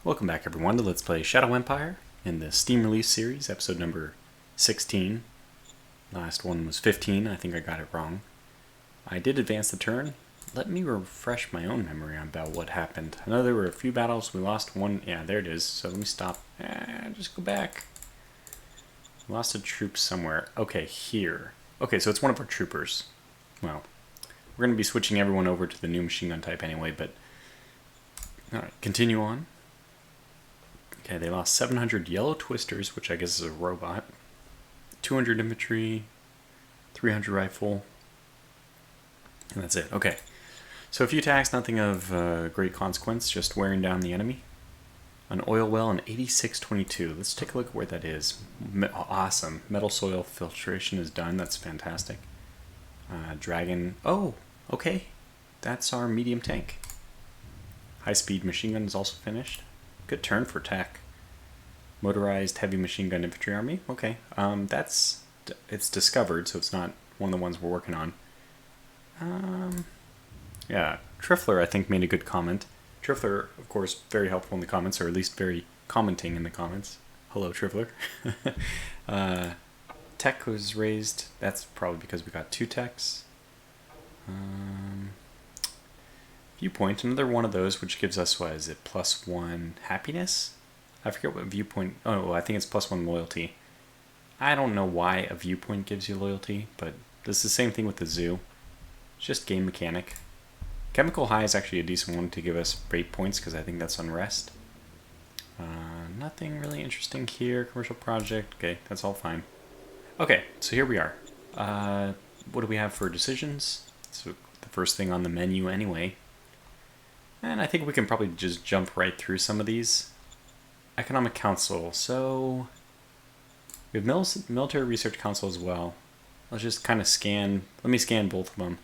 Welcome back everyone to Let's Play Shadow Empire in the Steam release series, episode number 16. Last one was 15, I think I got it wrong. I did advance the turn. Let me refresh my own memory about what happened. I know there were a few battles, we lost one, yeah there it is, so let me stop, just go back. We lost a troop somewhere, okay here. Okay, so it's one of our troopers. Well, we're going to be switching everyone over to the new machine gun type anyway, but... Alright, continue on. Okay, they lost 700 yellow twisters, which I guess is a robot. 200 infantry, 300 rifle, and that's it. Okay, so a few attacks, nothing of great consequence, just wearing down the enemy. An oil well in 8622. Let's take a look at where that is. Awesome. Metal soil filtration is done. That's fantastic. Dragon. Oh, okay. That's our medium tank. High-speed machine gun is also finished. Good turn for tech. Motorized heavy machine gun infantry army. Okay, it's discovered, so it's not one of the ones we're working on. Yeah, Trifler I think made a good comment. Trifler, of course, very helpful in the comments, or at least very commenting in the comments. Hello, Trifler. Tech was raised. That's probably because we got 2 techs. Viewpoint, another one of those, which gives us, what is it, +1 happiness? I forget what viewpoint, oh, I think it's +1 loyalty. I don't know why a viewpoint gives you loyalty, but it's the same thing with the zoo. It's just game mechanic. Chemical high is actually a decent one to give us rate points, because I think that's unrest. Nothing really interesting here. Commercial project, okay, that's all fine. Okay, so here we are. What do we have for decisions? So the first thing on the menu anyway. And I think we can probably just jump right through some of these. Economic Council. So we have Military Research Council as well. Let's just kind of scan. Let me scan both of them.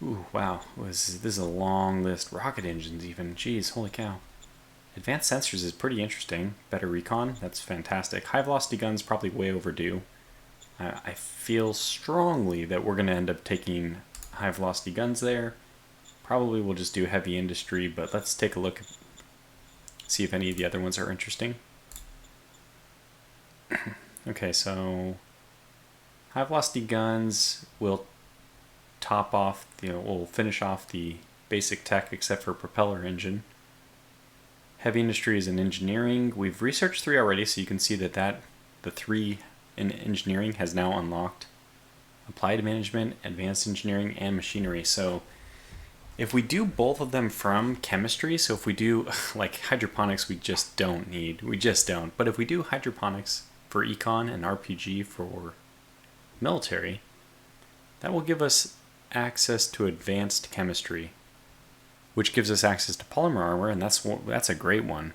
Ooh, wow. This is a long list. Rocket engines even. Jeez, holy cow. Advanced sensors is pretty interesting. Better recon. That's fantastic. High velocity guns probably way overdue. I feel strongly that we're going to end up taking high velocity guns there. Probably we'll just do heavy industry, but let's take a look, see if any of the other ones are interesting. Okay, so high velocity guns will top off, we'll finish off the basic tech except for propeller engine. Heavy industry is in engineering. We've researched 3 already, so you can see that the 3 in engineering has now unlocked. Applied management, advanced engineering, and machinery. So if we do both of them from chemistry, so if we do, like hydroponics, we just don't need. We just don't. But if we do hydroponics for econ and RPG for military, that will give us access to advanced chemistry, which gives us access to polymer armor, and that's a great one.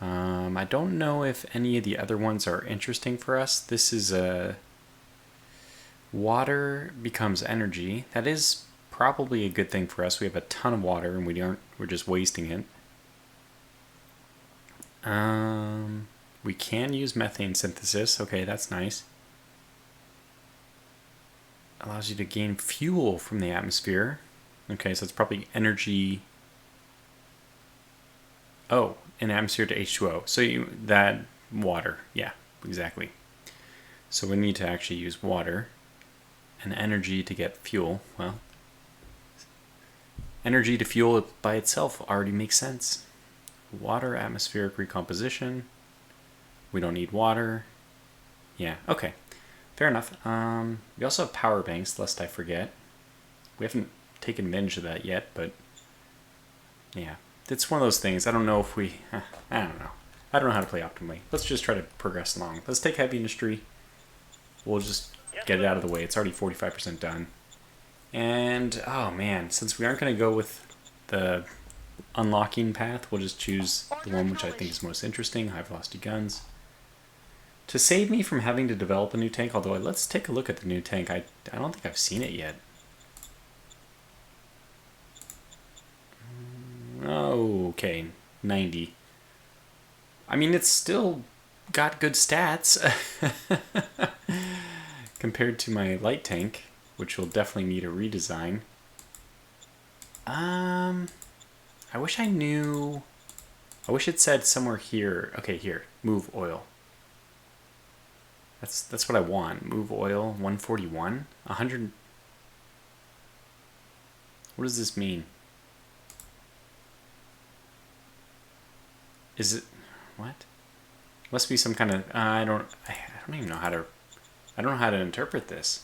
I don't know if any of the other ones are interesting for us. This is a water becomes energy. That is probably a good thing for us. We have a ton of water and we're just wasting it. We can use methane synthesis. Okay, that's nice. Allows you to gain fuel from the atmosphere. Okay, so it's probably energy. Oh, an atmosphere to H2O. So that water. Yeah, exactly. So we need to actually use water and energy to get fuel. Well, energy to fuel it by itself already makes sense. Water, atmospheric recomposition. We don't need water. Yeah, okay. Fair enough. We also have power banks, lest I forget. We haven't taken advantage of that yet, but yeah. It's one of those things. I don't know if we... I don't know. I don't know how to play optimally. Let's just try to progress along. Let's take heavy industry. We'll just get it out of the way. It's already 45% done. And, oh man, since we aren't going to go with the unlocking path, we'll just choose the one which I think is most interesting, high velocity guns. To save me from having to develop a new tank, although let's take a look at the new tank. I don't think I've seen it yet. Okay, 90. I mean, it's still got good stats compared to my light tank, which will definitely need a redesign. I wish I knew I wish it said somewhere here. Okay, here. Move oil. That's what I want. Move oil. 141. 100. What does this mean? Is it what? Must be some kind of. I don't even know how to. I don't know how to interpret this.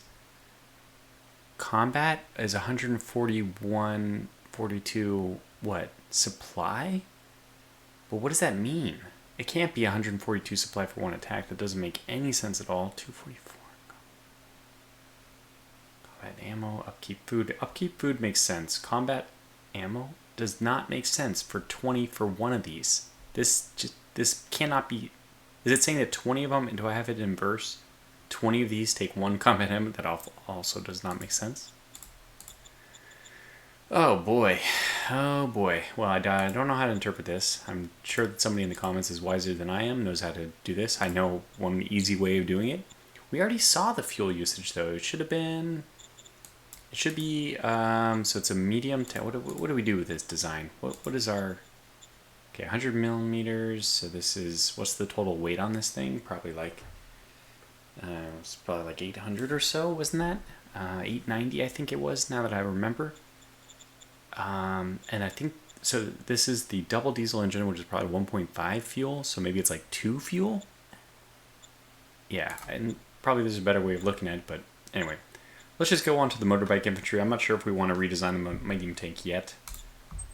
Combat is 141, 42. What? Supply? But what does that mean? It can't be 142 supply for one attack. That doesn't make any sense at all. 244. Combat ammo, upkeep food. Upkeep food makes sense. Combat ammo does not make sense for 20 for one of these. This cannot be. Is it saying that 20 of them, and do I have it in verse? 20 of these take one combat ammo? That also does not make sense. Oh boy. Oh boy. Well, I don't know how to interpret this. I'm sure that somebody in the comments is wiser than I am, knows how to do this. I know one easy way of doing it. We already saw the fuel usage though. It should have been. It should be. So it's a medium. What do we do with this design? What is our. Okay, 100 millimeters. So this is. What's the total weight on this thing? Probably like. It's probably like 800 or so, wasn't that? 890, I think it was. Now that I remember. And I think, so this is the double diesel engine, which is probably 1.5 fuel, so maybe it's like 2 fuel? Yeah, and probably there's a better way of looking at it, but anyway. Let's just go on to the motorbike infantry. I'm not sure if we want to redesign the medium tank yet.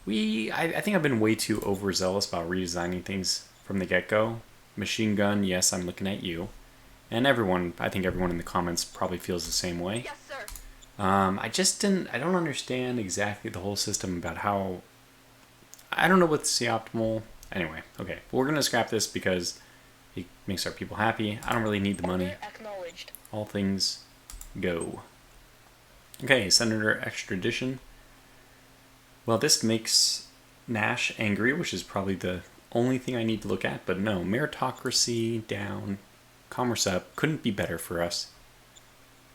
I think I've been way too overzealous about redesigning things from the get-go. Machine gun, yes, I'm looking at you. And everyone, I think everyone in the comments probably feels the same way. Yes, sir. I don't understand exactly the whole system about how, I don't know what's the optimal, anyway, okay. We're going to scrap this because it makes our people happy. I don't really need the money. Acknowledged. All things go. Okay, Senator Extradition. Well, this makes Nash angry, which is probably the only thing I need to look at, but no, meritocracy down, commerce up, couldn't be better for us.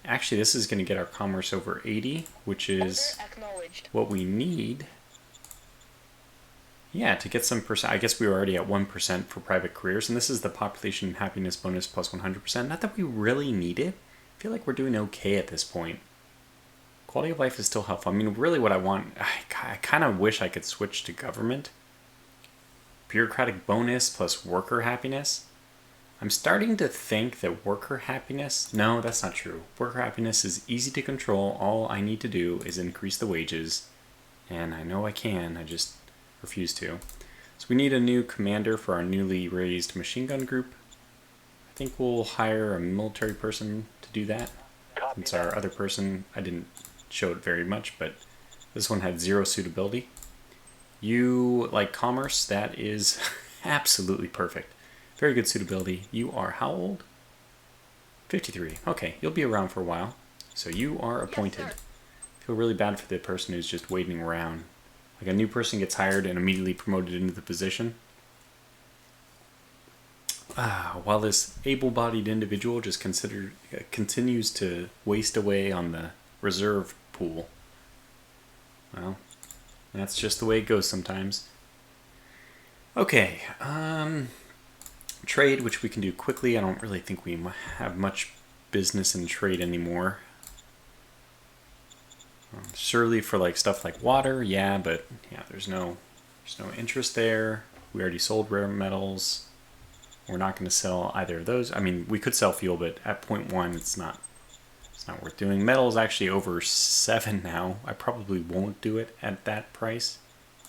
Actually, this is going to get our commerce over 80, which is what we need. Yeah, to get some percent. I guess we were already at 1% for private careers, and this is the population and happiness bonus plus 100%. Not that we really need it. I feel like we're doing okay at this point. Quality of life is still helpful. I mean, really what I want, I kind of wish I could switch to government. Bureaucratic bonus plus worker happiness. I'm starting to think that worker happiness... No, that's not true. Worker happiness is easy to control. All I need to do is increase the wages. And I know I can, I just refuse to. So we need a new commander for our newly raised machine gun group. I think we'll hire a military person to do that. Since our other person, I didn't show it very much, but this one had 0 suitability. You like commerce, that is absolutely perfect. Very good suitability. You are how old? 53. Okay, you'll be around for a while. So you are appointed. Yes, Feel really bad for the person who's just waiting around. Like a new person gets hired and immediately promoted into the position. While this able-bodied individual just continues to waste away on the reserve pool. Well, that's just the way it goes sometimes. Okay, trade, which we can do quickly. I don't really think we have much business in trade anymore. Surely for like stuff like water, yeah, but yeah, there's no interest there. We already sold rare metals. We're not going to sell either of those. I mean, we could sell fuel, but at 0.1, it's not worth doing. Metal is actually over 7 now. I probably won't do it at that price.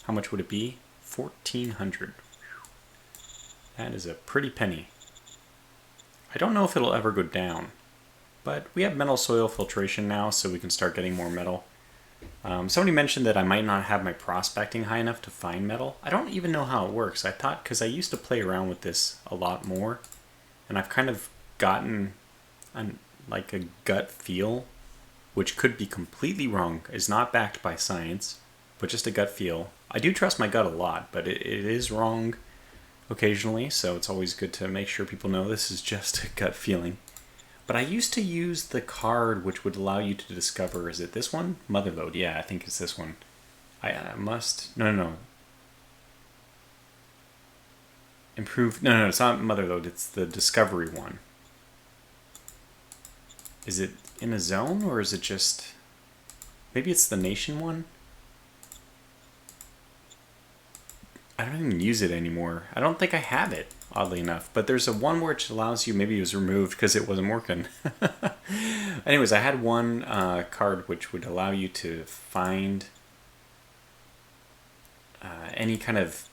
How much would it be? 1,400. That is a pretty penny. I don't know if it'll ever go down, but we have metal soil filtration now, so we can start getting more metal. Somebody mentioned that I might not have my prospecting high enough to find metal. I don't even know how it works. I thought, because I used to play around with this a lot more, and I've kind of gotten like a gut feel, which could be completely wrong, is not backed by science, but just a gut feel. I do trust my gut a lot, but it is wrong occasionally, so it's always good to make sure people know this is just a gut feeling. But I used to use the card which would allow you to discover, is it this one? Motherlode, yeah, I think it's this one. I must, no. Improve. No, it's not Motherlode. It's the Discovery one. Is it in a zone, or is it just... Maybe it's the Nation one? I don't even use it anymore. I don't think I have it, oddly enough. But there's a one which allows you... Maybe it was removed because it wasn't working. Anyways, I had one card which would allow you to find any kind of...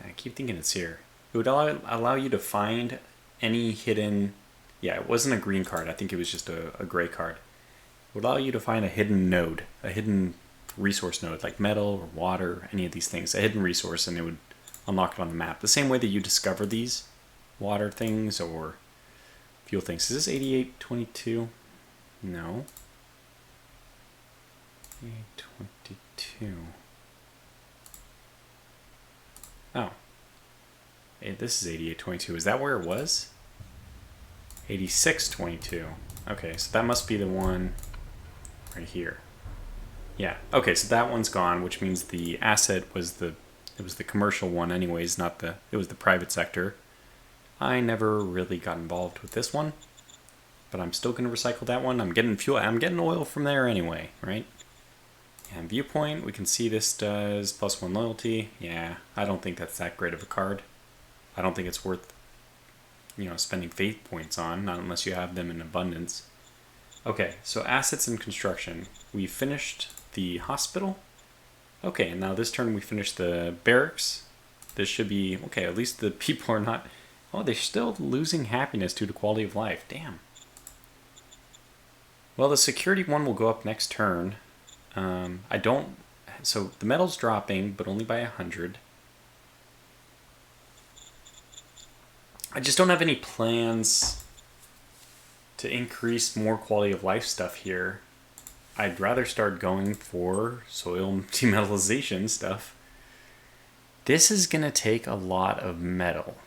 I keep thinking it's here. It would allow you to find any hidden... Yeah, it wasn't a green card. I think it was just a gray card. It would allow you to find a hidden node, a hidden resource node, like metal or water, any of these things, a hidden resource, and it would unlock it on the map. The same way that you discover these water things or fuel things. Is this 8822? No. 8822. Oh. Hey, this is 8822. Is that where it was? 8622. Okay, so that must be the one right here. Yeah. Okay, so that one's gone, which means the asset was the commercial one anyways, not the it was the private sector. I never really got involved with this one, but I'm still going to recycle that one. I'm getting fuel, I'm getting oil from there anyway, right? And viewpoint, we can see this does +1 loyalty. Yeah, I don't think that's that great of a card. I don't think it's worth, spending faith points on, not unless you have them in abundance. Okay, so assets and construction. We finished the hospital. Okay, and now this turn we finished the barracks. This should be, okay, at least the people are not, oh, they're still losing happiness due to quality of life. Damn. Well, the security one will go up next turn. So the metal's dropping, but only by 100. I just don't have any plans to increase more quality of life stuff here. I'd rather start going for soil demetallization stuff. This is going to take a lot of metal.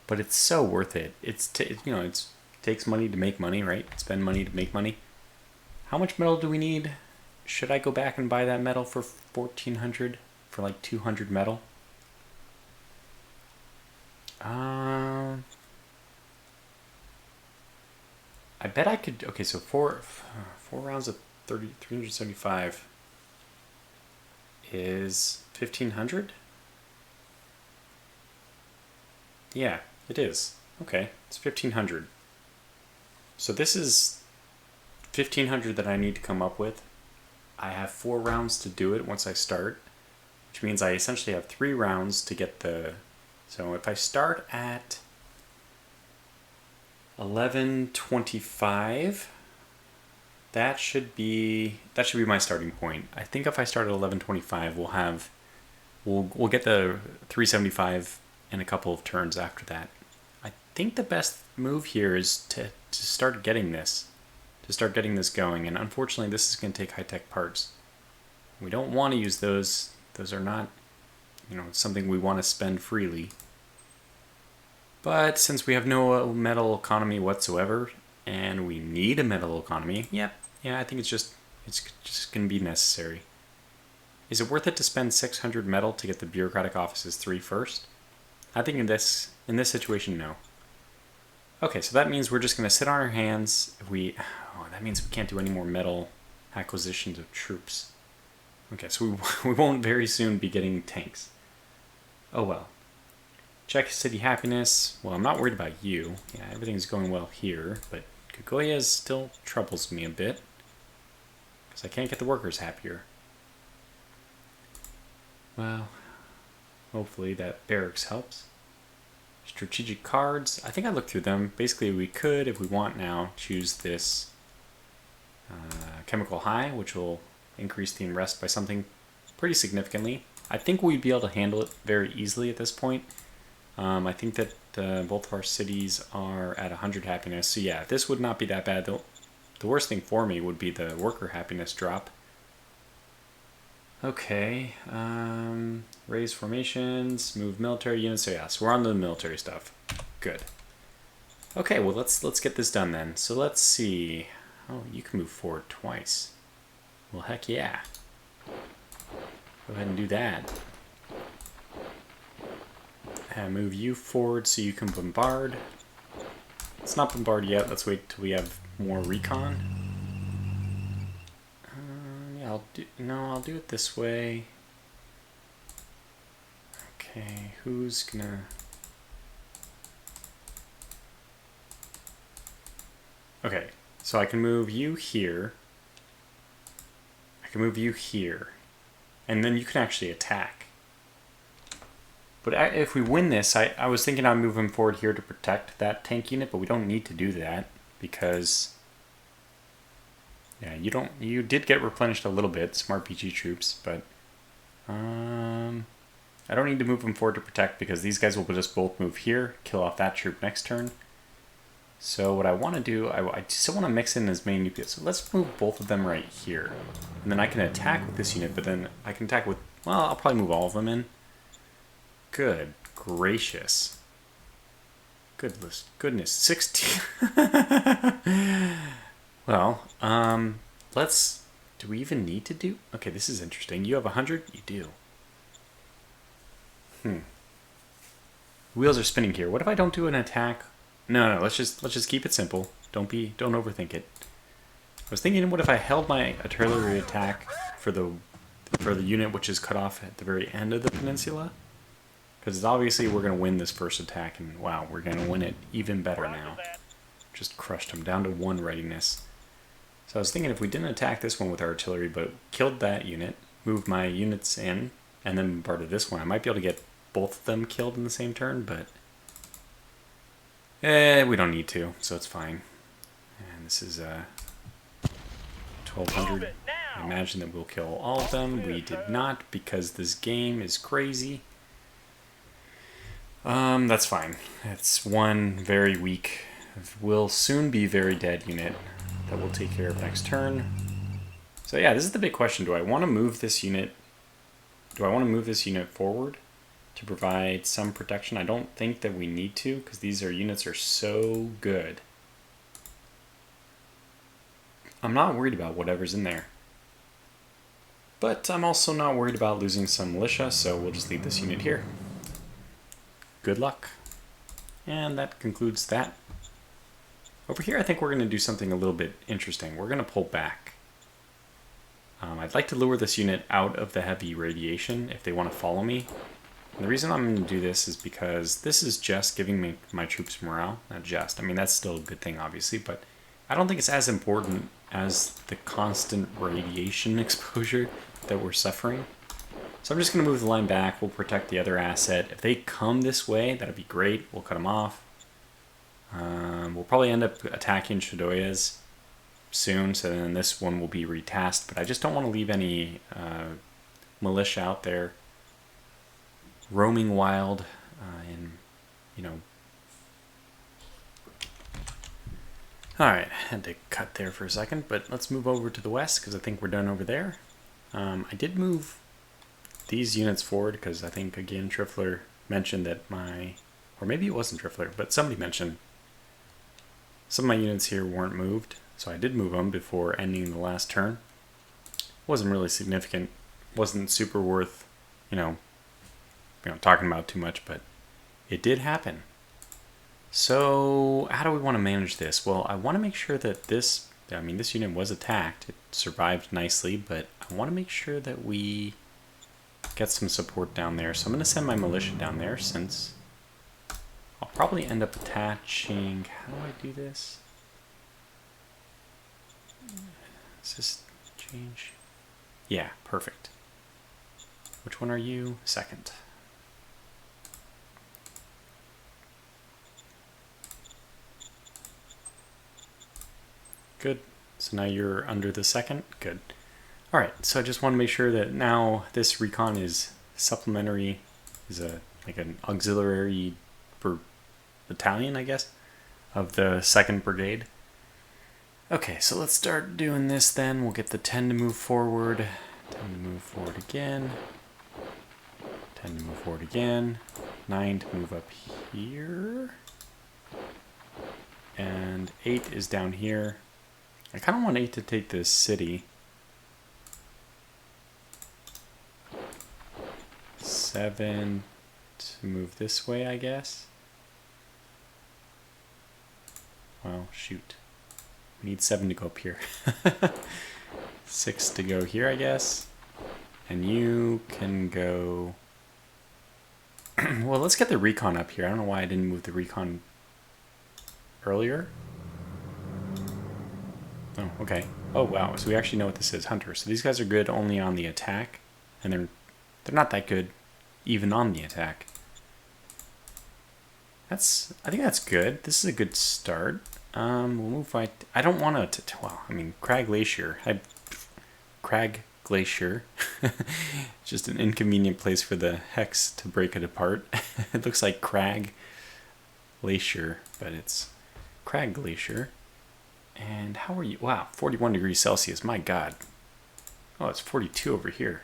But it's so worth it. It takes money to make money, right? Spend money to make money. How much metal do we need? Should I go back and buy that metal for 1,400? For like 200 metal? I bet I could... Okay, so four rounds of 375 is 1,500? Yeah, it is. Okay, it's 1,500. So this is 1,500 that I need to come up with. I have 4 rounds to do it once I start, which means I essentially have 3 rounds to get the... So if I start at 1125, that should be my starting point. I think if I start at 1125, we'll get the 375 in a couple of turns after that. I think the best move here is to start getting this. To start getting this going, and unfortunately this is going to take high-tech parts. We don't want to use those. Those are not, something we want to spend freely. But since we have no metal economy whatsoever, and we need a metal economy, yeah, I think it's just going to be necessary. Is it worth it to spend 600 metal to get the bureaucratic offices 3 first? I think in this situation, no. Okay, so that means we're just going to sit on our hands. That means we can't do any more metal acquisitions of troops. Okay, so we won't very soon be getting tanks. Oh well. Check city happiness. Well, I'm not worried about you. Yeah, everything's going well here, but Kagoya still troubles me a bit because I can't get the workers happier. Well, hopefully that barracks helps. Strategic cards. I think I looked through them. Basically, we could, if we want now, choose this chemical high, which will increase the unrest by something pretty significantly. I think we'd be able to handle it very easily at this point. I think that both of our cities are at 100 happiness. So yeah, this would not be that bad. The worst thing for me would be the worker happiness drop. Okay, raise formations, move military units. So yeah, so we're on to the military stuff. Good. Okay, well let's get this done then. So let's see. Oh, you can move forward twice. Well, heck yeah. Go ahead and do that. And move you forward so you can bombard. Let's not bombard yet. Let's wait till we have more recon. Yeah, I'll do it this way. Okay, who's gonna... Okay, so I can move you here. I can move you here. And then you can actually attack. But if we win this, I was thinking I'd move him forward here to protect that tank unit, but we don't need to do that because... Yeah, you did get replenished a little bit, smart PG troops, but... I don't need to move him forward to protect because these guys will just both move here, kill off that troop next turn. So what I want to do, I still want to mix in as many nucleus. So let's move both of them right here. And then I can attack with this unit, but then I can attack with... Well, I'll probably move all of them in. Good gracious. Goodness. 16. Well, let's... Do we even need to do... Okay, this is interesting. You have 100? You do. Wheels are spinning here. What if I don't do an attack? No, let's just keep it simple. Don't overthink it. I was thinking, what if I held my artillery attack for the unit which is cut off at the very end of the peninsula? Because obviously we're going to win this first attack, and wow, we're going to win it even better now. Just crushed him down to 1 readiness. So I was thinking if we didn't attack this one with our artillery, but killed that unit, moved my units in, and then bombarded this one, I might be able to get both of them killed in the same turn, but we don't need to, so it's fine. And this is 1200. I imagine that we'll kill all of them. We did not, because this game is crazy. That's fine. It's one very weak, will soon be very dead unit that we'll take care of next turn. So yeah, this is the big question. Do I want to move this unit? Do I want to move this unit forward to provide some protection? I don't think that we need to, because these units are so good. I'm not worried about whatever's in there. But I'm also not worried about losing some militia, so we'll just leave this unit here. Good luck. And that concludes that. Over here, I think we're going to do something a little bit interesting. We're going to pull back. I'd like to lure this unit out of the heavy radiation if they want to follow me. And the reason I'm going to do this is because this is just giving me my troops morale. Not just. I mean, that's still a good thing, obviously, but I don't think it's as important as the constant radiation exposure that we're suffering. So I'm just going to move the line back. We'll protect the other asset. If they come this way, that'd be great. We'll cut them off. We'll probably end up attacking Shadoyas soon, so then this one will be retasked. But I just don't want to leave any militia out there roaming wild and, you know. Alright, had to cut there for a second, but let's move over to the west because I think we're done over there. I did move these units forward because I think, again, Trifler mentioned that or maybe it wasn't Trifler, but somebody mentioned some of my units here weren't moved. So I did move them before ending the last turn. Wasn't really significant. Wasn't super worth, talking about too much, but it did happen. So how do we want to manage this? Well, I want to make sure that this unit was attacked. It survived nicely, but I want to make sure that we get some support down there. So I'm going to send my militia down there since I'll probably end up attaching... How do I do this? Does this change? Yeah, perfect. Which one are you? Second. Good. So now you're under the second? Good. Alright, so I just want to make sure that now this recon is supplementary, is like an auxiliary battalion, I guess, of the 2nd Brigade. Okay, so let's start doing this then. We'll get the 10 to move forward, 10 to move forward again, 10 to move forward again, 9 to move up here, and 8 is down here. I kind of want 8 to take this city. 7 to So move this way, I guess. Well, shoot. We need 7 to go up here. 6 to go here, I guess. And you can go... Well, let's get the recon up here. I don't know why I didn't move the recon earlier. Oh, okay. Oh, wow. So we actually know what this is. Hunter. So these guys are good only on the attack. And they're not that good even on the attack. I think that's good. This is a good start. We'll move right... I don't want to... Well, I mean, Crag Glacier. Crag Glacier. Just an inconvenient place for the hex to break it apart. It looks like Crag Glacier, but it's Crag Glacier. And how are you? Wow, 41 degrees Celsius. My God. Oh, it's 42 over here.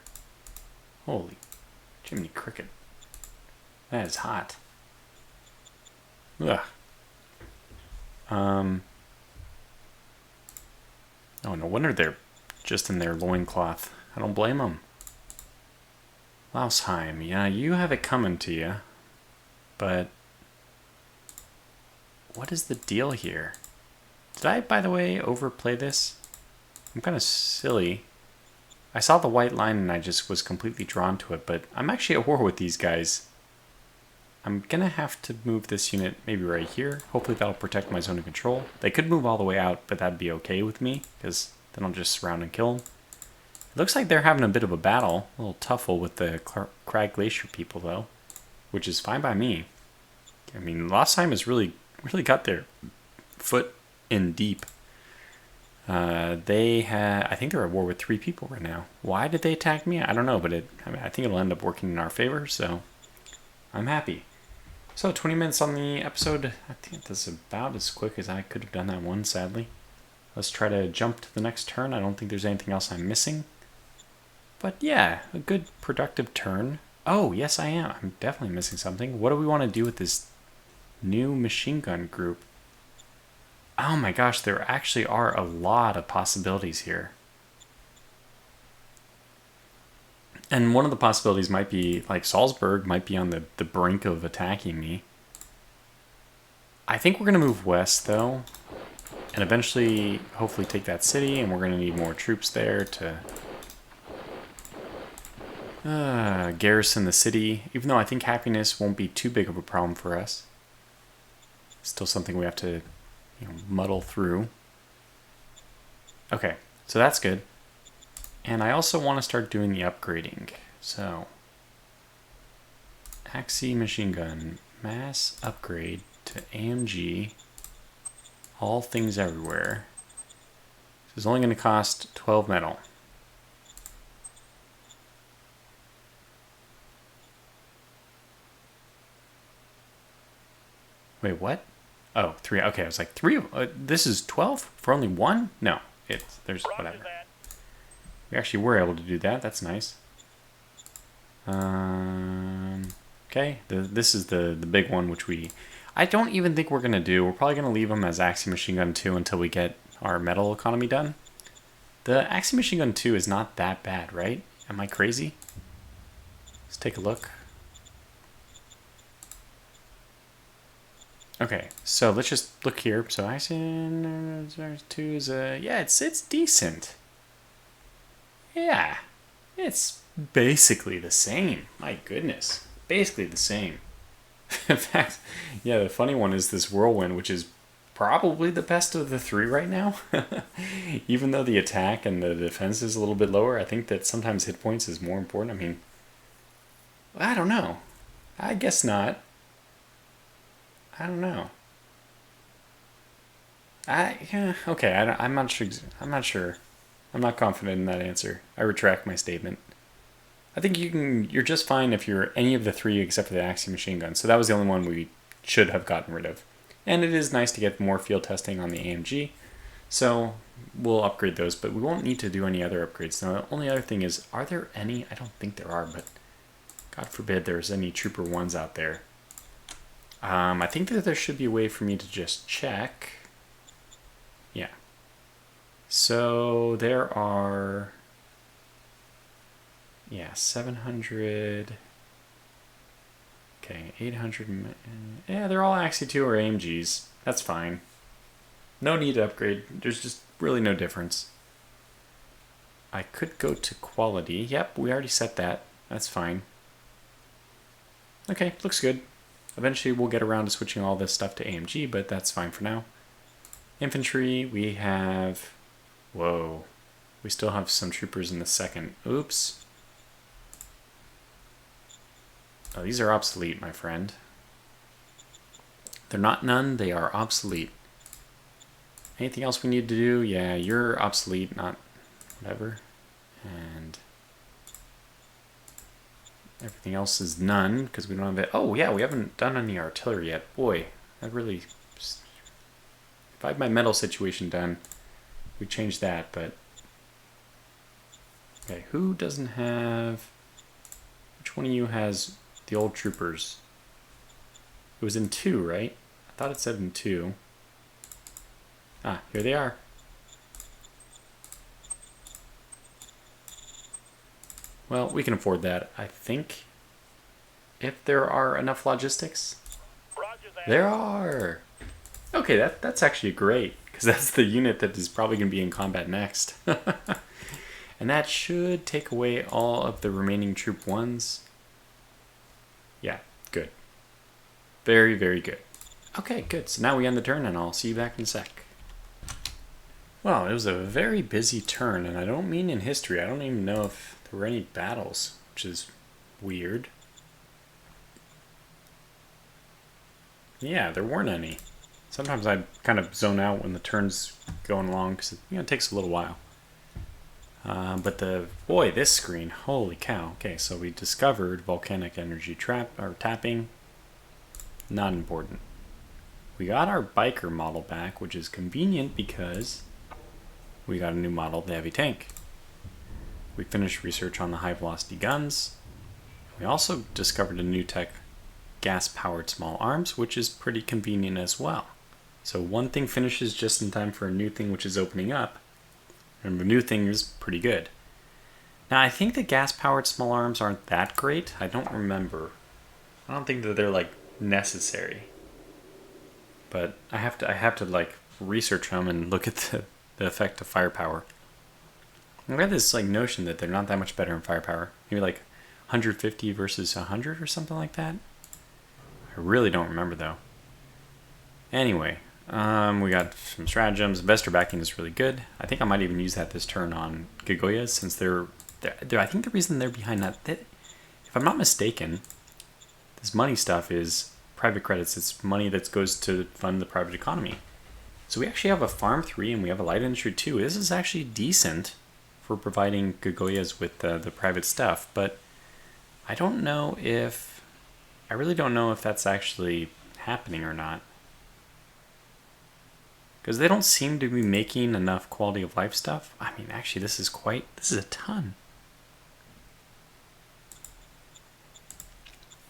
Holy Jiminy Cricket. That is hot. Ugh. Oh, no wonder they're just in their loincloth. I don't blame them. Lausheim, yeah, you have it coming to you. But what is the deal here? Did I, by the way, overplay this? I'm kind of silly. I saw the white line and I just was completely drawn to it, but I'm actually at war with these guys. I'm going to have to move this unit maybe right here. Hopefully that'll protect my zone of control. They could move all the way out, but that'd be okay with me, because then I'll just surround and kill them. It looks like they're having a bit of a battle, a little tuffle with the Crag Glacier people, though, which is fine by me. I mean, Lausheim has really got their foot in deep. I think they're at war with 3 people right now. Why did they attack me? I don't know, but I think it'll end up working in our favor, so I'm happy. So 20 minutes on the episode. I think that's about as quick as I could have done that one, sadly. Let's try to jump to the next turn. I don't think there's anything else I'm missing. But yeah, a good productive turn. Oh, yes I am. I'm definitely missing something. What do we want to do with this new machine gun group? Oh my gosh, there actually are a lot of possibilities here. And one of the possibilities might be, like, Salzburg might be on the brink of attacking me. I think we're going to move west, though. And eventually, hopefully take that city, and we're going to need more troops there to garrison the city. Even though I think happiness won't be too big of a problem for us. Still something we have to, muddle through. Okay, so that's good. And I also want to start doing the upgrading. So, Axi machine gun, mass upgrade to AMG, all things everywhere. This is only going to cost 12 metal. Wait, what? Oh, 3. Okay, I was like, 3. This is 12 for only 1? No, there's whatever. We actually were able to do that. That's nice. Okay, this is the big one, which I don't even think we're going to do. We're probably going to leave them as Axi Machine Gun 2 until we get our metal economy done. The Axi Machine Gun 2 is not that bad, right? Am I crazy? Let's take a look. Okay, so let's just look here. So Axi 2 is yeah, it's decent. Yeah, it's basically the same. My goodness, basically the same. In fact, yeah, the funny one is this Whirlwind, which is probably the best of the 3 right now. Even though the attack and the defense is a little bit lower, I think that sometimes hit points is more important. I mean, I don't know. I guess not. I don't know. Okay, I'm not sure. I'm not sure. I'm not confident in that answer. I retract my statement. I think you're just fine if you're any of the 3 except for the Axi machine gun. So that was the only one we should have gotten rid of. And it is nice to get more field testing on the AMG. So we'll upgrade those, but we won't need to do any other upgrades. Now, the only other thing is, are there any? I don't think there are, but God forbid there's any Trooper 1s out there. I think that there should be a way for me to just check. Yeah. So there are, 700. Okay, 800. Yeah, they're all Axie 2 or AMGs. That's fine. No need to upgrade. There's just really no difference. I could go to quality. Yep, we already set that. That's fine. Okay, looks good. Eventually we'll get around to switching all this stuff to AMG, but that's fine for now. Infantry, we have... Whoa. We still have some troopers in the second. Oops. Oh, these are obsolete, my friend. They're not none, they are obsolete. Anything else we need to do? Yeah, you're obsolete, not whatever. And everything else is none, because we don't have it. Oh, yeah, we haven't done any artillery yet. Boy, that really... If I had my metal situation done, we'd change that, but... Okay, who doesn't have... Which one of you has the old troopers? It was in 2, right? I thought it said in 2. Ah, here they are. Well, we can afford that, I think. If there are enough logistics. There are! Okay, that's actually great, because that's the unit that is probably going to be in combat next. And that should take away all of the remaining troop 1s. Yeah, good. Very, very good. Okay, good. So now we end the turn, and I'll see you back in a sec. Well, it was a very busy turn, and I don't mean in history. I don't even know if there were any battles, which is weird. Yeah, there weren't any. Sometimes I kind of zone out when the turn's going along, because it takes a little while. But boy, this screen, holy cow. Okay, so we discovered volcanic energy tapping. Not important. We got our biker model back, which is convenient because we got a new model, the heavy tank. We finished research on the high velocity guns. We also discovered a new tech, gas-powered small arms, which is pretty convenient as well. So one thing finishes just in time for a new thing which is opening up. And the new thing is pretty good. Now, I think the gas-powered small arms aren't that great. I don't remember. I don't think that they're, like, necessary. But I have to like, research them and look at the effect of firepower. I got this, like, notion that they're not that much better in firepower. Maybe, like, 150 versus 100 or something like that. I really don't remember, though. Anyway, we got some stratagems. Investor backing is really good. I think I might even use that this turn on Gagoyas, since they're I think the reason they're behind that, if I'm not mistaken, this money stuff is private credits. It's money that goes to fund the private economy. So we actually have a farm 3 and we have a light industry 2. This is actually decent for providing Gagoyas with the private stuff, but I really don't know if that's actually happening or not. Because they don't seem to be making enough quality of life stuff. I mean, actually, this is a ton.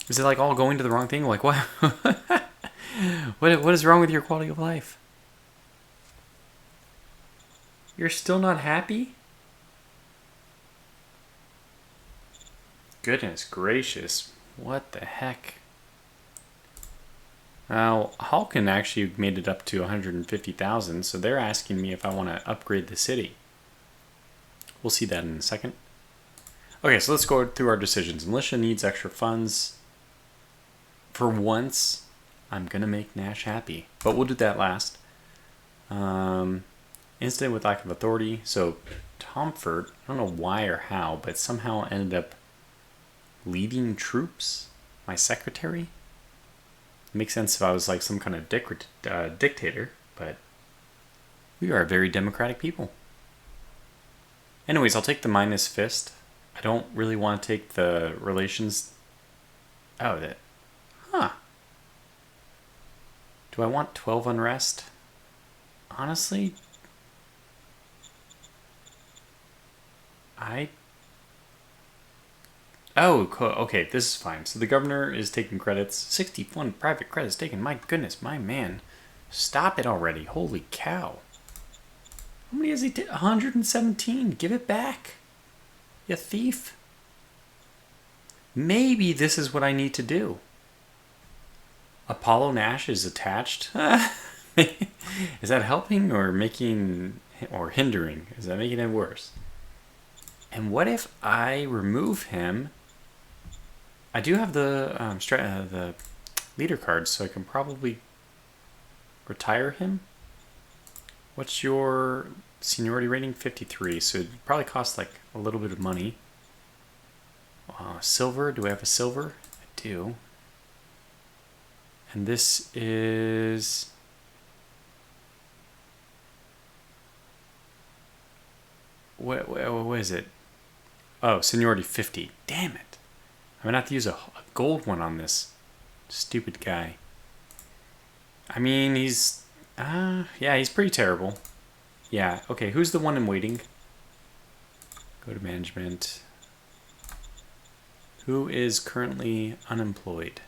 Is it like all going to the wrong thing? Like, what? What is wrong with your quality of life? You're still not happy? Goodness gracious. What the heck? Now, Halkin actually made it up to 150,000, so they're asking me if I want to upgrade the city. We'll see that in a second. Okay, so let's go through our decisions. Militia needs extra funds. For once, I'm going to make Nash happy, but we'll do that last. Incident with lack of authority. So, Tomfort, I don't know why or how, but somehow ended up leading troops. My secretary. It makes sense if I was like some kind of dictator, but we are a very democratic people. Anyways, I'll take the minus fist. I don't really want to take the relations. Oh, that. Huh. Do I want 12 unrest? Honestly, Oh, okay, this is fine. So the governor is taking credits. 61 private credits taken. My goodness, my man. Stop it already. Holy cow. How many has he taken? 117. Give it back. You thief. Maybe this is what I need to do. Apollo Nash is attached. Is that helping or making or hindering? Is that making it worse? And what if I remove him? I do have the leader cards, so I can probably retire him. What's your seniority rating? 53. So it probably costs like a little bit of money. Silver. Do I have a silver? I do. And this is... What is it? Oh, seniority 50. Damn it. I'm going to have to use a gold one on this stupid guy. I mean, he's... yeah, he's pretty terrible. Yeah, okay, who's the one in waiting? Go to management. Who is currently unemployed?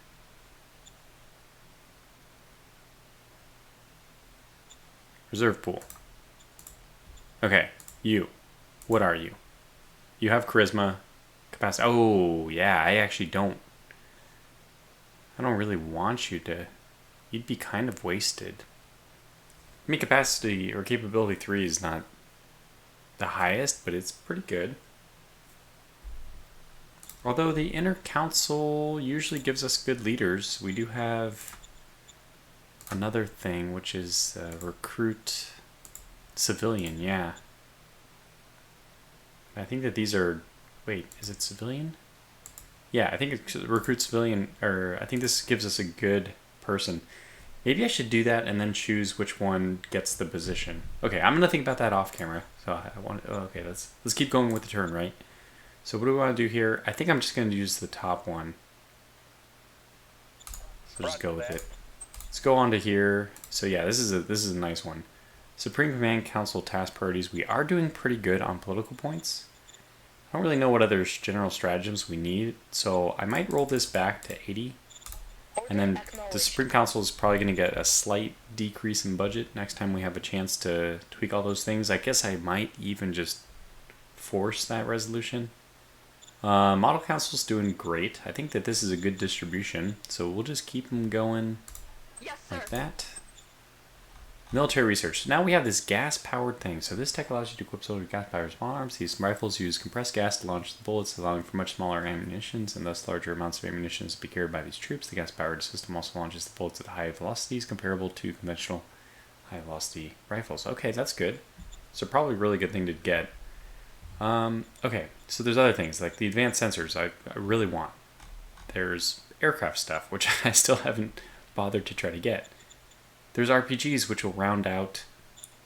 Reserve pool. Okay, you. What are you? You have charisma, capacity. Oh, yeah, I actually don't. I don't really want you to. You'd be kind of wasted. I mean, capacity or capability 3 is not the highest, but it's pretty good. Although the inner council usually gives us good leaders, we do have another thing, which is recruit civilian, yeah. I think that these are... Wait, is it civilian? Yeah, I think it's recruit civilian, or I think this gives us a good person. Maybe I should do that and then choose which one gets the position. Okay, I'm gonna think about that off camera. So I want. Okay, let's keep going with the turn, right? So what do we want to do here? I think I'm just gonna use the top one. So just go with it. Let's go on to here. So yeah, this is a nice one. Supreme Command Council task priorities. We are doing pretty good on political points. I don't really know what other general stratagems we need, so I might roll this back to 80. And then the Supreme Council is probably going to get a slight decrease in budget next time we have a chance to tweak all those things. I guess I might even just force that resolution. Model Council's doing great. I think that this is a good distribution, so we'll just keep them going like that. Military research. Now we have this gas-powered thing. So this tech allows you to equip soldiers with gas-powered small arms. These rifles use compressed gas to launch the bullets, allowing for much smaller ammunitions and thus larger amounts of ammunition to be carried by these troops. The gas-powered system also launches the bullets at high velocities comparable to conventional high-velocity rifles. Okay, that's good. So probably a really good thing to get. Okay, so there's other things like the advanced sensors I really want. There's aircraft stuff, which I still haven't bothered to try to get. There's RPGs, which will round out,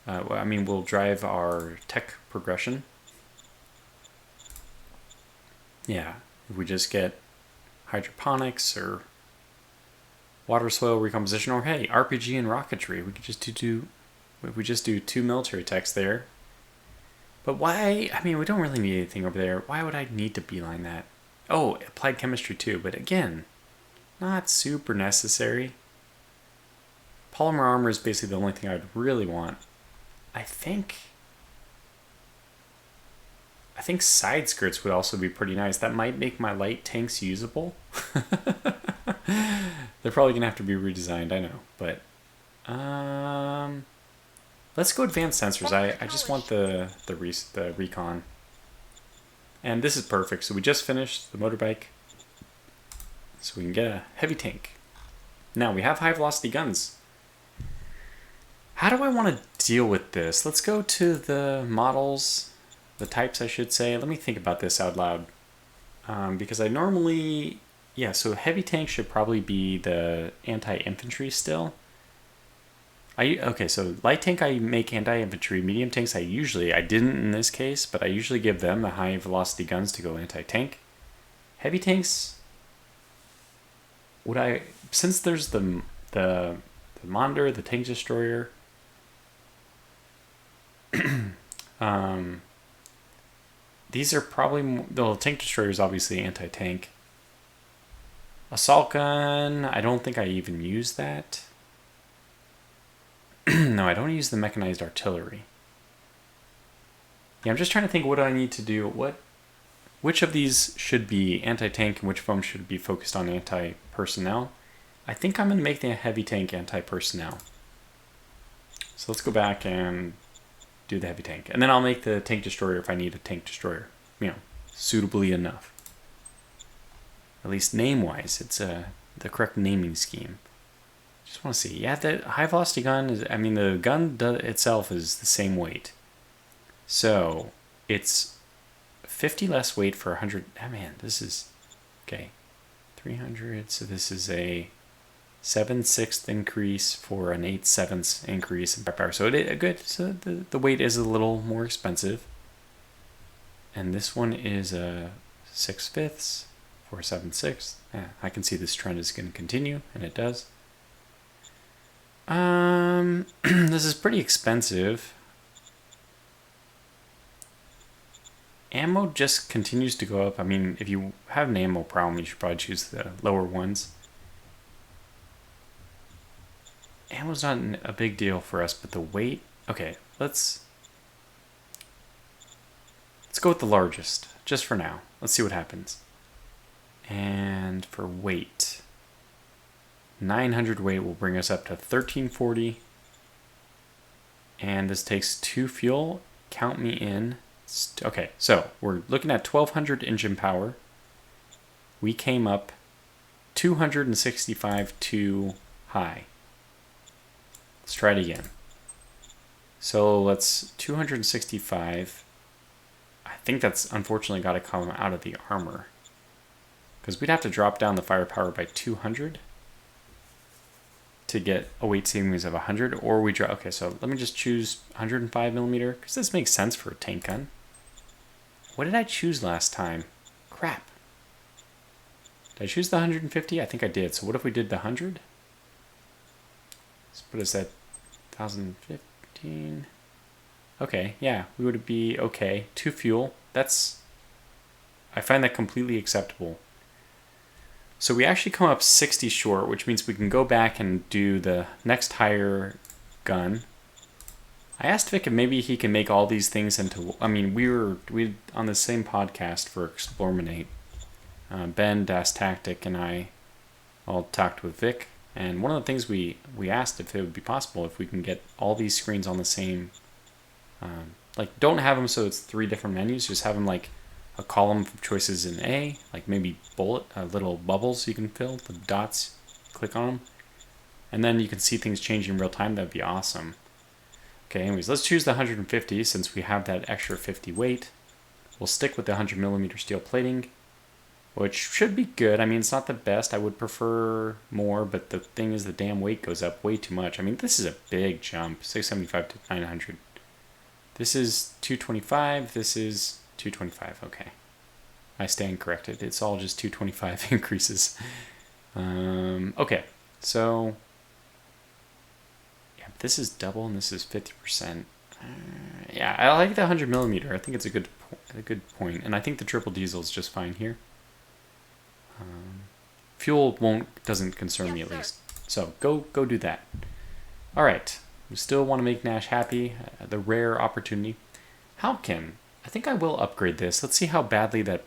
will drive our tech progression. Yeah, if we just get hydroponics or water soil recomposition, or hey, RPG and rocketry, we could just do two military techs there. But why? I mean, we don't really need anything over there. Why would I need to beeline that? Oh, applied chemistry too, but again, not super necessary. Polymer armor is basically the only thing I'd really want. I think side skirts would also be pretty nice. That might make my light tanks usable. They're probably gonna have to be redesigned, I know. But let's go advanced sensors. I just want the recon. And this is perfect. So we just finished the motorbike. So we can get a heavy tank. Now we have high velocity guns. How do I want to deal with this? Let's go to the models, the types I should say. Let me think about this out loud. Because I normally, yeah, so heavy tank should probably be the anti-infantry still. Okay, so light tank I make anti-infantry, medium tanks I didn't in this case, but I usually give them the high velocity guns to go anti-tank. Heavy tanks, since there's the Monitor, the tank destroyer, these are probably the tank destroyer is obviously anti-tank. Assault gun, I don't think I even use that. No, I don't use the mechanized artillery. Yeah, I'm just trying to think what I need to do. Which of these should be anti-tank and which of them should be focused on anti-personnel? I think I'm going to make the heavy tank anti-personnel. So let's go back and do the heavy tank. And then I'll make the tank destroyer if I need a tank destroyer. You know, suitably enough. At least name-wise, it's the correct naming scheme. Just want to see. Yeah, the high velocity gun is, I mean, the gun itself is the same weight. So it's 50 less weight for 100. Oh man, this is, okay, 300. So this is a 7/6 increase for an 8/7 increase in power. So it good. So the weight is a little more expensive. And this one is a 6/5 for 7/6. Yeah, I can see this trend is going to continue, and it does. This is pretty expensive. Ammo just continues to go up. I mean, if you have an ammo problem, you should probably choose the lower ones. Ammo's not a big deal for us, but the weight... Okay, let's go with the largest, just for now. Let's see what happens. And for weight, 900 weight will bring us up to 1340. And this takes 2 fuel. Count me in. Okay, so we're looking at 1200 engine power. We came up 265 too high. Let's try it again. So let's 265. I think that's unfortunately got to come out of the armor, because we'd have to drop down the firepower by 200 to get a weight savings of 100, or we drop. Okay, so let me just choose 105 millimeter, because this makes sense for a tank gun. What did I choose last time? Crap. Did I choose the 150? I think I did. So what if we did the 100? Let's put us at 1015. Okay, yeah, we would be okay. 2 fuel. That's... I find that completely acceptable. So we actually come up 60 short, which means we can go back and do the next higher gun. I asked Vic if maybe he can make all these things into... I mean, we on the same podcast for Explorminate. Ben, Das Tactic, and I all talked with Vic. And one of the things we asked if it would be possible if we can get all these screens on the same... like, don't have them so it's 3 different menus. Just have them like a column of choices in A. Like maybe little bubbles you can fill. The dots, click on them. And then you can see things change in real time. That would be awesome. Okay, anyways, let's choose the 150 since we have that extra 50 weight. We'll stick with the 100 millimeter steel plating, which should be good. I mean, it's not the best. I would prefer more, but the thing is the damn weight goes up way too much. I mean, this is a big jump, 675 to 900. This is 225. This is 225. Okay. I stand corrected. It's all just 225 increases. Okay, so... This is double and this is 50%. Yeah, I like the 100 millimeter. I think it's a good point. And I think the triple diesel is just fine here. Fuel doesn't concern me at least. So go do that. All right. We still want to make Nash happy. The rare opportunity. Halkin. I think I will upgrade this. Let's see how badly that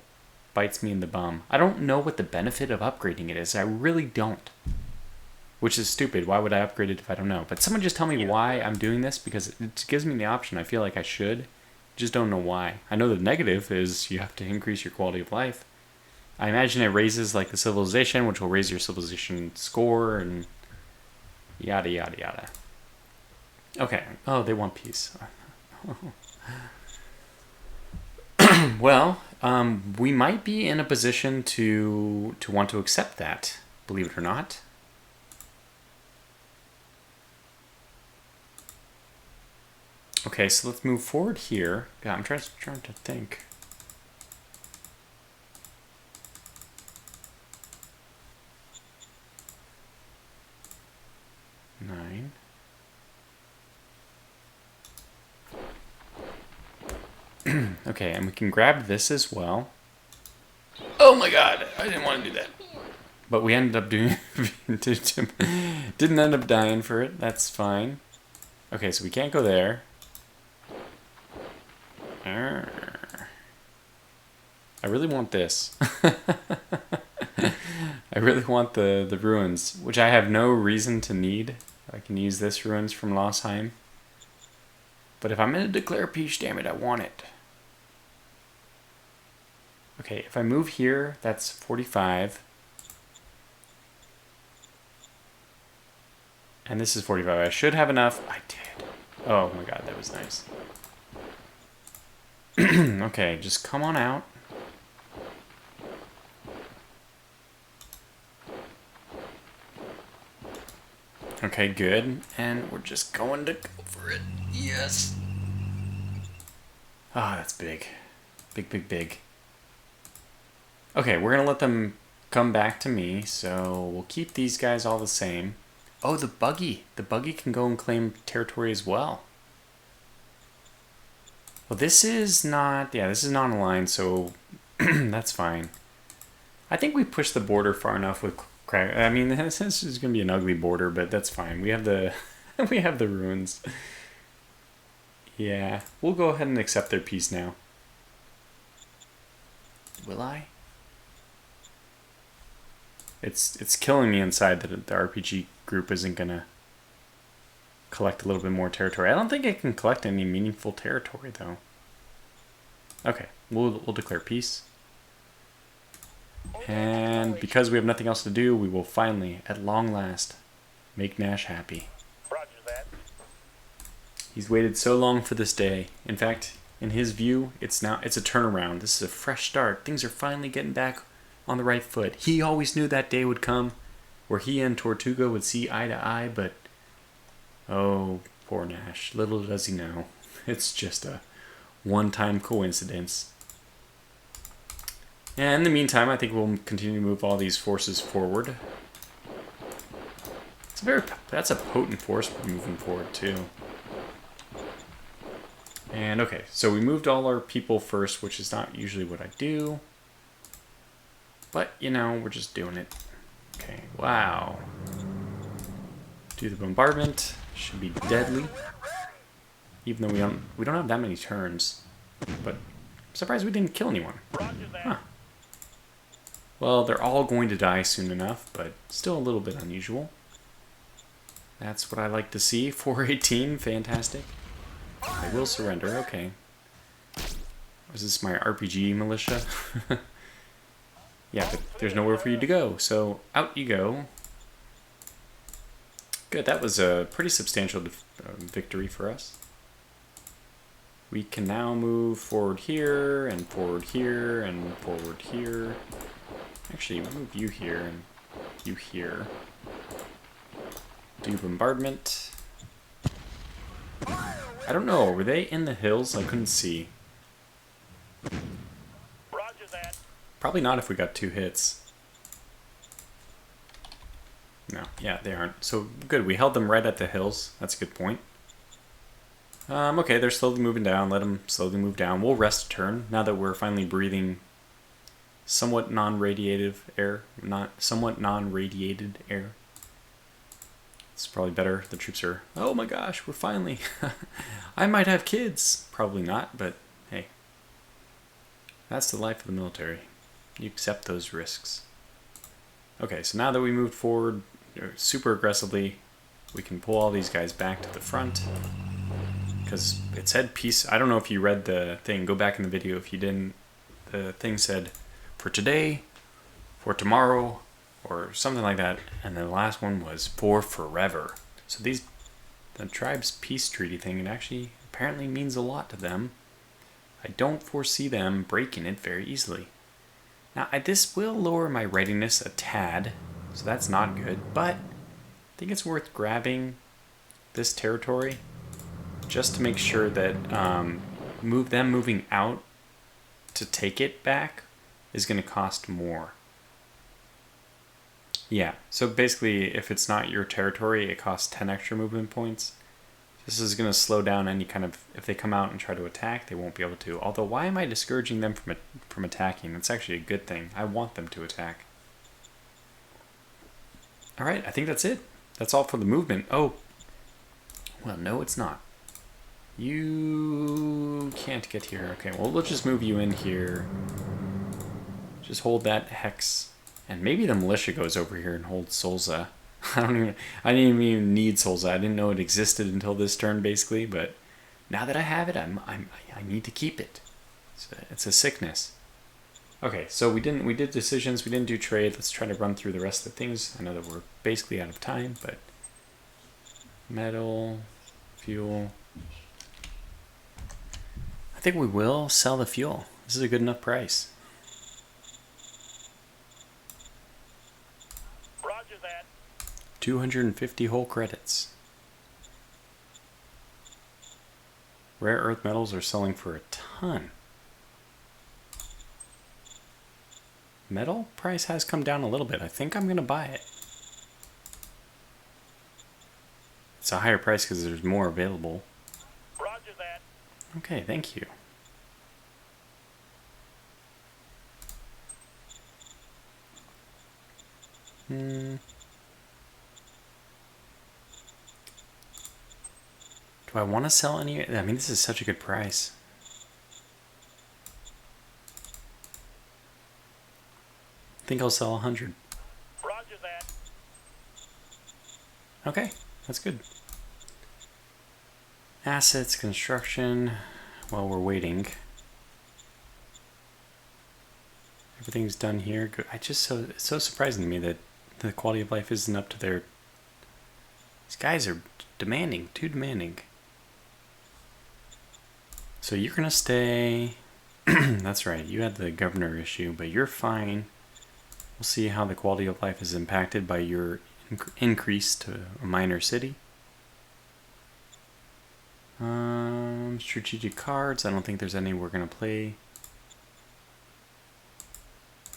bites me in the bum. I don't know what the benefit of upgrading it is. I really don't. Which is stupid. Why would I upgrade it if I don't know? But someone just tell me why I'm doing this, because it gives me the option. I feel like I should. Just don't know why. I know the negative is you have to increase your quality of life. I imagine it raises like the civilization, which will raise your civilization score and yada yada yada. Okay. Oh, they want peace. Well, we might be in a position to want to accept that, believe it or not. Okay, so let's move forward here. God, I'm trying to think. Nine. Okay, and we can grab this as well. Oh my god, I didn't want to do that. But we ended up doing... didn't end up dying for it, that's fine. Okay, so we can't go there. I really want this. I really want the ruins, which I have no reason to need. I can use this ruins from Losheim. But if I'm going to declare peace, damn it, I want it. Okay, if I move here, that's 45. And this is 45. I should have enough. I did. Oh my god, that was nice. Okay, just come on out. Okay, good. And we're just going to go for it. Yes. Ah, that's big. Big, big, big. Okay, we're going to let them come back to me, so we'll keep these guys all the same. Oh, the buggy. The buggy can go and claim territory as well. Well, this is not... Yeah, this is non-aligned, so that's fine. I think we pushed the border far enough with... I mean, this is going to be an ugly border, but that's fine. We have the... we have the ruins. Yeah, we'll go ahead and accept their peace now. Will I? It's killing me inside that the RPG group isn't going to collect a little bit more territory. I don't think it can collect any meaningful territory, though. Okay, we'll declare peace. And because we have nothing else to do, we will finally, at long last, make Nash happy. Roger that. He's waited so long for this day. In fact, in his view, it's a turnaround. This is a fresh start. Things are finally getting back on the right foot. He always knew that day would come where he and Tortuga would see eye to eye, but oh, poor Nash. Little does he know. It's just a one-time coincidence. And in the meantime, I think we'll continue to move all these forces forward. That's a potent force moving forward too. And okay, so we moved all our people first, which is not usually what I do. But, you know, we're just doing it. Okay, wow. Do the bombardment. Should be deadly. Even though we don't have that many turns. But I'm surprised we didn't kill anyone. Huh. Well, they're all going to die soon enough, but still a little bit unusual. That's what I like to see. 418, fantastic. I will surrender, okay. Was this my RPG militia? Yeah, but there's nowhere for you to go, so out you go. Good, that was a pretty substantial victory for us. We can now move forward here, and forward here, and forward here. Actually, we'll move you here, and you here. Do bombardment. I don't know, were they in the hills? I couldn't see. Roger that. Probably not if we got 2 hits. No, yeah, they aren't. So, good, we held them right at the hills. That's a good point. Okay, they're slowly moving down. Let them slowly move down. We'll rest a turn, now that we're finally breathing somewhat non-radiated air. Somewhat non-radiated air. It's probably better. The troops are, oh my gosh, we're finally... I might have kids. Probably not, but hey. That's the life of the military. You accept those risks. Okay, so now that we moved forward super aggressively, we can pull all these guys back to the front. Because it said peace. I don't know if you read the thing. Go back in the video if you didn't. The thing said, for today, for tomorrow, or something like that. And the last one was for forever. So the tribe's peace treaty thing, it actually apparently means a lot to them. I don't foresee them breaking it very easily. Now, this will lower my readiness a tad, so that's not good, but I think it's worth grabbing this territory just to make sure that them moving out to take it back is going to cost more. Yeah, so basically, if it's not your territory, it costs 10 extra movement points. This is going to slow down any kind of... If they come out and try to attack, they won't be able to. Although, why am I discouraging them from attacking? That's actually a good thing. I want them to attack. Alright, I think that's it. That's all for the movement. Oh. Well, no, it's not. You can't get here. Okay, well, let's just move you in here. Just hold that hex And maybe the militia goes over here and holds Solza. I didn't even need Solza. I didn't know it existed until this turn, basically. But now that I have it, I need to keep it. It's a sickness. Okay, so we did decisions. We didn't do trade. Let's try to run through the rest of the things. I know that we're basically out of time, but metal, fuel. I think we will sell the fuel. This is a good enough price. Roger that. 250 whole credits. Rare earth metals are selling for a ton. Metal price has come down a little bit. I think I'm going to buy it. It's a higher price because there's more available. Roger that. Okay, thank you. Do I want to sell any? I mean, this is such a good price. I think I'll sell 100. Roger that. Okay, that's good. Assets, construction, while we're waiting. Everything's done here. Good. It's so surprising to me that the quality of life isn't up to their... These guys are demanding, too demanding. So you're gonna stay... That's right, you had the governor issue, but you're fine. We'll see how the quality of life is impacted by your increase to a minor city. Strategic cards, I don't think there's any we're going to play.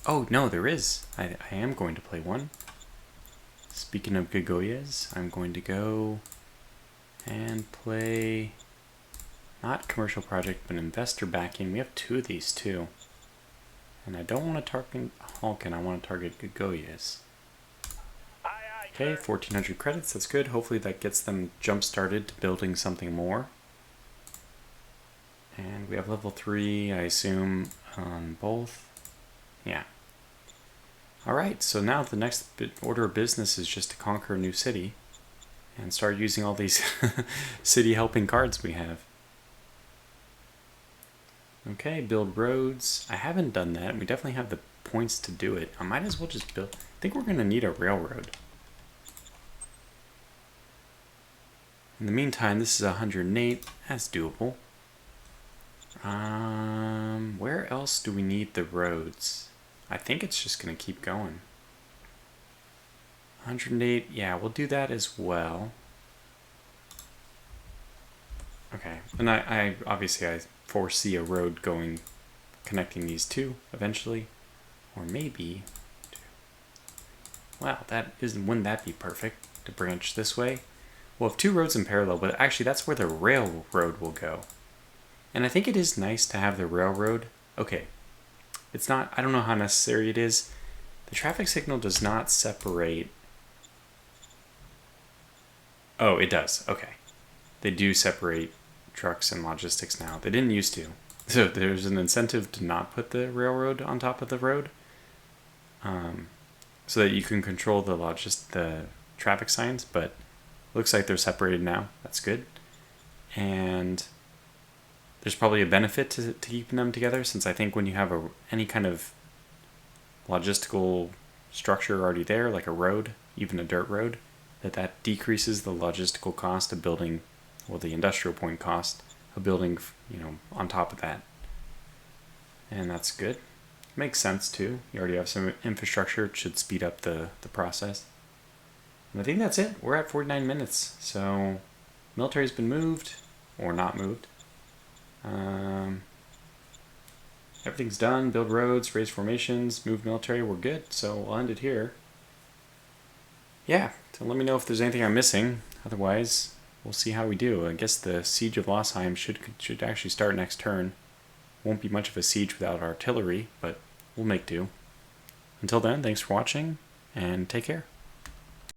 Oh, no, there is. I am going to play one. Speaking of Gagoyas, I'm going to go and play, not commercial project, but investor backing. We have two of these too. And I don't want to target Halkin, I want to target Gagoyas. Okay, 1,400 credits, that's good. Hopefully that gets them jump started to building something more. And we have level 3, I assume, on both. Yeah. Alright, so now the next order of business is just to conquer a new city and start using all these city helping cards we have. Okay, build roads. I haven't done that. We definitely have the points to do it. I might as well just build... I think we're going to need a railroad. In the meantime, this is 108. That's doable. Where else do we need the roads? I think it's just going to keep going. 108, yeah, we'll do that as well. Okay, and I obviously I foresee a road going, connecting these two eventually, or maybe, wow, wouldn't that be perfect to branch this way? We'll have two roads in parallel, but actually that's where the railroad will go. And I think it is nice to have the railroad. Okay, it's not, I don't know how necessary it is. The traffic signal does not separate. Oh, it does, okay. They do separate trucks and logistics now. They didn't used to. So there's an incentive to not put the railroad on top of the road. So that you can control the traffic signs, but looks like they're separated now. That's good. And there's probably a benefit to keeping them together, since I think when you have any kind of logistical structure already there, like a road, even a dirt road, that decreases the logistical cost of building, well, the industrial point cost of building, on top of that. And that's good. Makes sense too. You already have some infrastructure. It should speed up the process. And I think that's it. We're at 49 minutes. So military's been moved or not moved. Everything's done. Build roads, raise formations, move military. We're good. So we'll end it here. Yeah, so let me know if there's anything I'm missing. Otherwise, we'll see how we do. I guess the siege of Lossheim should actually start next turn. Won't be much of a siege without artillery, but we'll make do. Until then, thanks for watching, and take care.